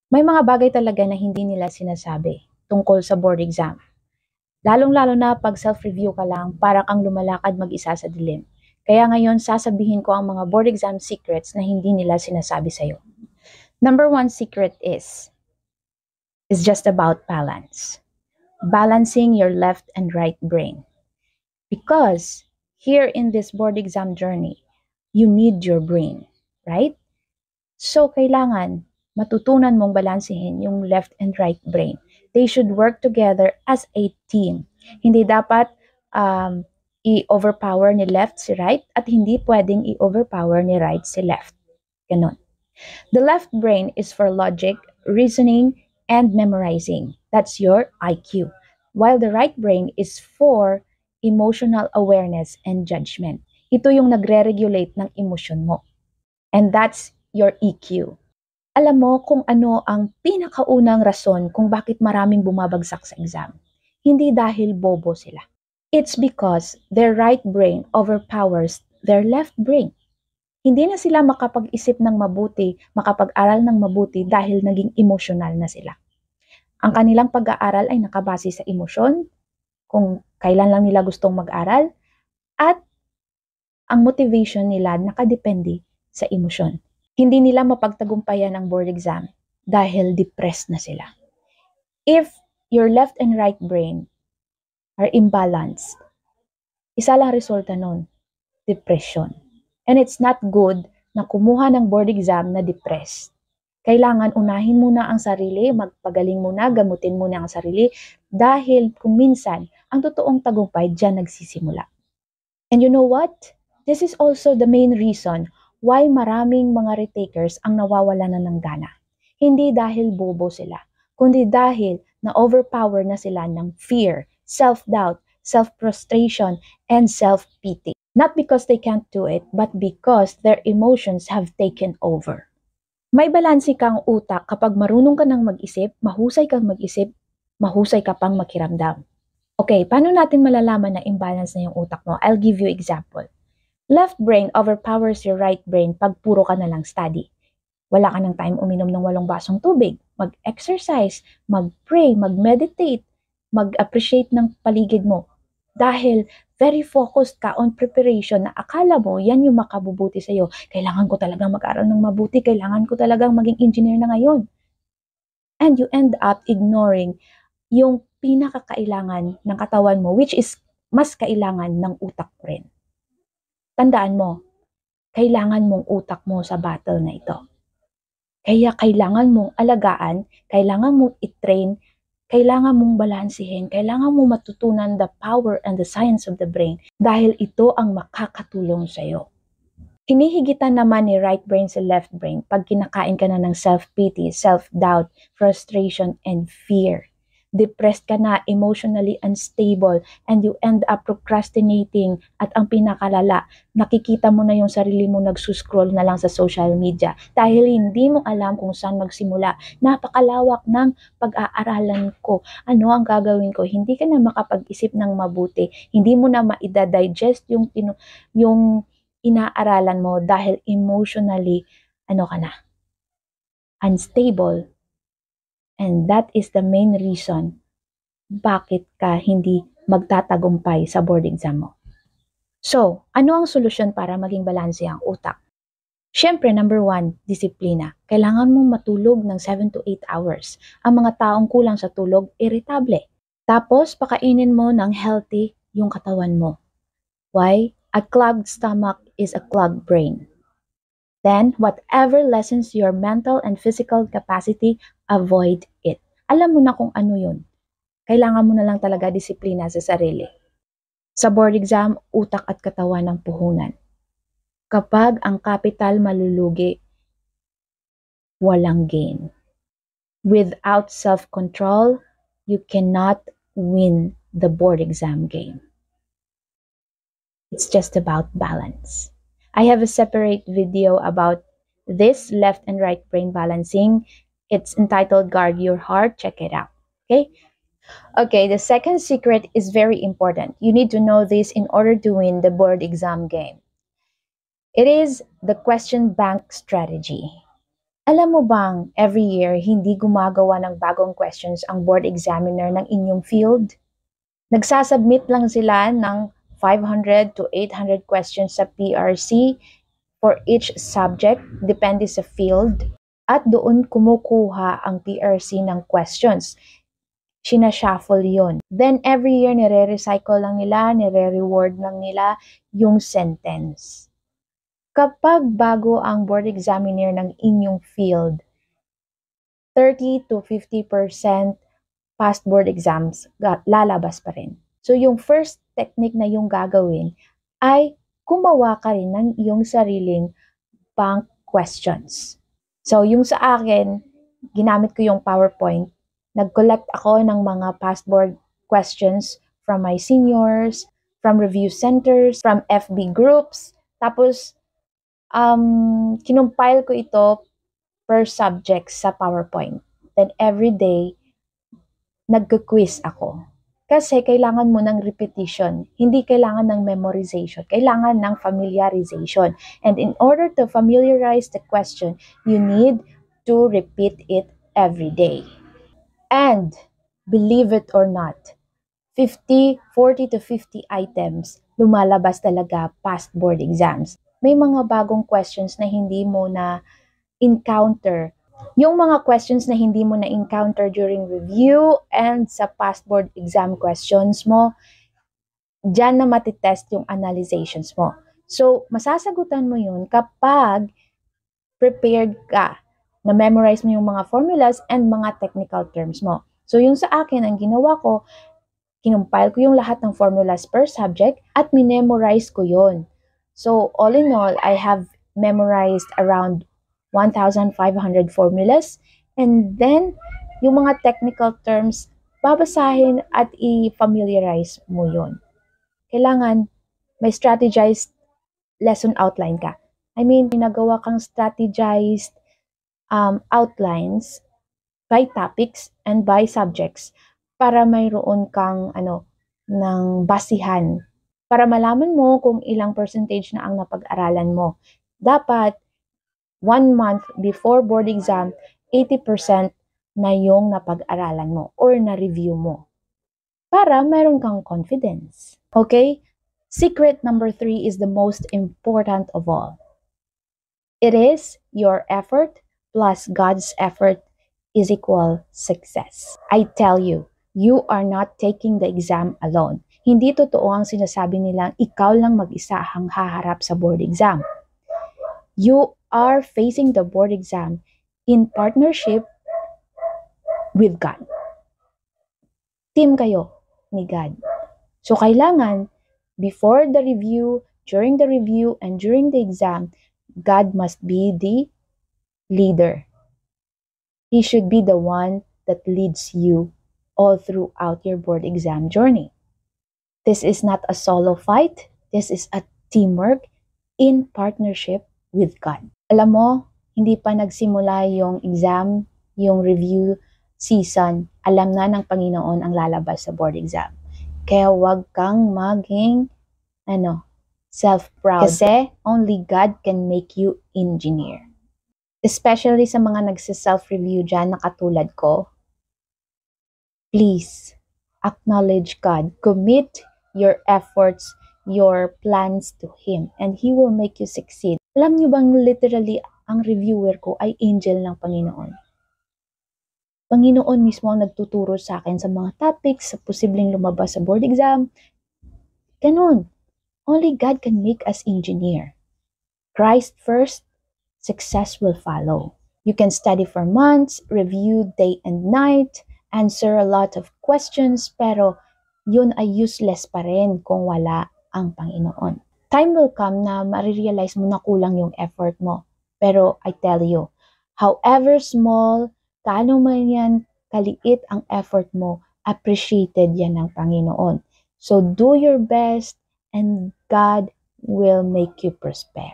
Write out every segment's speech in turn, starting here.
May mga bagay talaga na hindi nila sinasabi tungkol sa board exam. Lalong-lalo na pag self-review ka lang, para kang lumalakad mag-isa sa dilim. Kaya ngayon, sasabihin ko ang mga board exam secrets na hindi nila sinasabi sa'yo. Number one secret is just about balance. Balancing your left and right brain. Because here in this board exam journey, you need your brain, right? So, kailangan matutunan mong balansehin yung left and right brain. They should work together as a team. Hindi dapat i-overpower ni left si right at hindi pwedeng i-overpower ni right si left. Ganon. The left brain is for logic, reasoning, and memorizing. That's your IQ. While the right brain is for emotional awareness and judgment. Ito yung nagre-regulate ng emosyon mo. And that's your EQ. Alam mo kung ano ang pinakaunang rason kung bakit maraming bumabagsak sa exam? Hindi dahil bobo sila. It's because their right brain overpowers their left brain. Hindi na sila makapag-isip ng mabuti, makapag-aral ng mabuti dahil naging emosyonal na sila. Ang kanilang pag-aaral ay nakabase sa emosyon, kung kailan lang nila gustong mag-aral, at ang motivation nila nakadepende sa emosyon. Hindi nila mapagtagumpayan ang board exam dahil depressed na sila. If your left and right brain are imbalanced, isa lang resulta nun, depression. And it's not good na kumuha ng board exam na depressed. Kailangan unahin muna ang sarili, magpagaling muna, gamutin muna ang sarili, dahil kung minsan, ang totoong tagumpay dyan nagsisimula. And you know what? This is also the main reason why maraming mga retakers ang nawawala na ng gana. Hindi dahil bobo sila, kundi dahil na-overpower na sila ng fear, self-doubt, self-frustration, and self-pity. Not because they can't do it, but because their emotions have taken over. May balanse kang utak kapag marunong ka ng mag-isip, mahusay kang mag-isip, mahusay ka pang makiramdam. Okay, paano natin malalaman na imbalance na yung utak mo? I'll give you example. Left brain overpowers your right brain pag puro ka na lang study. Wala ka ng time uminom ng 8 basong tubig, mag-exercise, mag-pray, mag-meditate, mag-appreciate ng paligid mo. Dahil very focused ka on preparation na akala mo yan yung makabubuti sa'yo. Kailangan ko talagang mag-aral ng mabuti, kailangan ko talagang maging engineer na ngayon. And you end up ignoring yung pinakakailangan ng katawan mo, which is mas kailangan ng utak mo rin. Tandaan mo, kailangan mong utak mo sa battle na ito. Kaya kailangan mong alagaan, kailangan mong i-train, kailangan mong balansehin, kailangan mong matutunan the power and the science of the brain dahil ito ang makakatulong sa'yo. Hinihigitan naman ni right brain sa left brain pag kinakain ka na ng self-pity, self-doubt, frustration, and fear. Depressed ka na, emotionally unstable, and you end up procrastinating. At ang pinakalala, nakikita mo na yung sarili mo nagsuscroll na lang sa social media dahil hindi mo alam kung saan magsimula. Napakalawak ng pag-aaralan ko. Ano ang gagawin ko? Hindi ka na makapag-isip ng mabuti. Hindi mo na maida-digest yung inaaralan mo dahil emotionally, unstable. And that is the main reason bakit ka hindi magtatagumpay sa board exam mo. So, ano ang solusyon para maging balanse ang utak? Siyempre, number 1, disiplina. Kailangan mong matulog ng 7 to 8 hours. Ang mga taong kulang sa tulog, irritable. Tapos, pakainin mo ng healthy yung katawan mo. Why? A clogged stomach is a clogged brain. Then, whatever lessens your mental and physical capacity, avoid it. Alam mo na kung ano yun. Kailangan mo na lang talaga disiplina sa sarili. Sa board exam, utak at katawan ang puhunan. Kapag ang capital malulugi, walang gain. Without self-control, you cannot win the board exam game. It's just about balance. I have a separate video about this left and right brain balancing. It's entitled Guard Your Heart. Check it out. Okay, the second secret is very important. You need to know this in order to win the board exam game. It is the question bank strategy. Alam mo bang every year hindi gumagawa ng bagong questions ang board examiner ng inyong field? Nagsasubmit lang sila ng 500 to 800 questions sa PRC for each subject, depende sa field, at doon kumukuha ang PRC ng questions. Sinashuffle yun. Then every year nire-recycle lang nila, nire-reward lang nila yung sentence. Kapag bago ang board examiner ng inyong field, 30 to 50% past board exams lalabas pa rin. So yung first technique na yung gagawin ay gumawa ka rin ng iyong sariling bank questions. So yung sa akin, ginamit ko yung PowerPoint. Nag-collect ako ng mga past board questions from my seniors, from review centers, from FB groups. Tapos, kinumpile ko ito per subject sa PowerPoint. Then every day, nagka-quiz ako. Kasi kailangan mo ng repetition, hindi kailangan ng memorization, kailangan ng familiarization. And in order to familiarize the question, you need to repeat it every day. And believe it or not, 40 to 50 items lumalabas talaga past board exams. May mga bagong questions na hindi mo na encounter. Yung mga questions na hindi mo na-encounter during review and sa past board exam questions mo, dyan na matitest yung analyzations mo. So, masasagutan mo yun kapag prepared ka, na-memorize mo yung mga formulas and mga technical terms mo. So, yung sa akin, ang ginawa ko, kinumpile ko yung lahat ng formulas per subject at minemorize ko yun. So, all in all, I have memorized around 1,500 formulas. And then, yung mga technical terms, babasahin at i-familiarize mo yun. Kailangan may strategized lesson outline ka. I mean, nagawa kang strategized outlines by topics and by subjects para mayroon kang ng basihan para malaman mo kung ilang percentage na ang napag-aralan mo. Dapat 1 month before board exam, 80% na yung napag-aralan mo or na-review mo para mayroon kang confidence. Okay? Secret number 3 is the most important of all. It is your effort plus God's effort is equal success. I tell you, you are not taking the exam alone. Hindi totoo ang sinasabi nilang ikaw lang mag-isa ang haharap sa board exam. You are facing the board exam in partnership with God. Team kayo ni God. So kailangan, before the review, during the review, and during the exam, God must be the leader. He should be the one that leads you all throughout your board exam journey. This is not a solo fight. This is a teamwork in partnership with God. Alam mo, hindi pa nagsimula yung exam, yung review season, alam na ng Panginoon ang lalabas sa board exam. Kaya wag kang maging self-proud. Kasi only God can make you engineer. Especially sa mga nagsi-self-review dyan na katulad ko, please acknowledge God. Commit your efforts, your plans to Him, and He will make you succeed. Alam niyo bang literally ang reviewer ko ay angel ng Panginoon? Panginoon mismo ang nagtuturo sa akin sa mga topics, sa posibleng lumabas sa board exam. Ganun. Only God can make us engineer. Christ first, success will follow. You can study for months, review day and night, answer a lot of questions, pero yun ay useless pa rin kung wala ang Panginoon. Time will come na marirealize mo na kulang yung effort mo. Pero I tell you, however small, kaano man yan, kaliit ang effort mo, appreciated yan ng Panginoon. So do your best and God will make you prosper.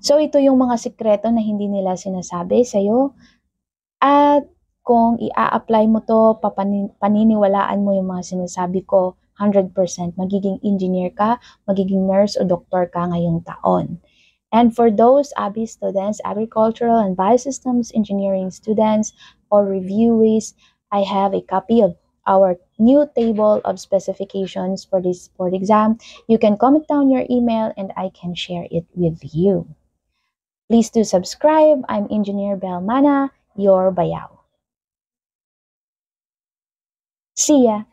So ito yung mga sikreto na hindi nila sinasabi sa'yo. At kung i-apply mo to, paniniwalaan mo yung mga sinasabi ko, 100% magiging engineer ka, magiging nurse o doktor ka ngayong taon. And for those ABI students, agricultural and biosystems engineering students or reviewees, I have a copy of our new table of specifications for this board exam. You can comment down your email and I can share it with you. Please do subscribe. I'm Engineer Belmana, your bayaw. See ya!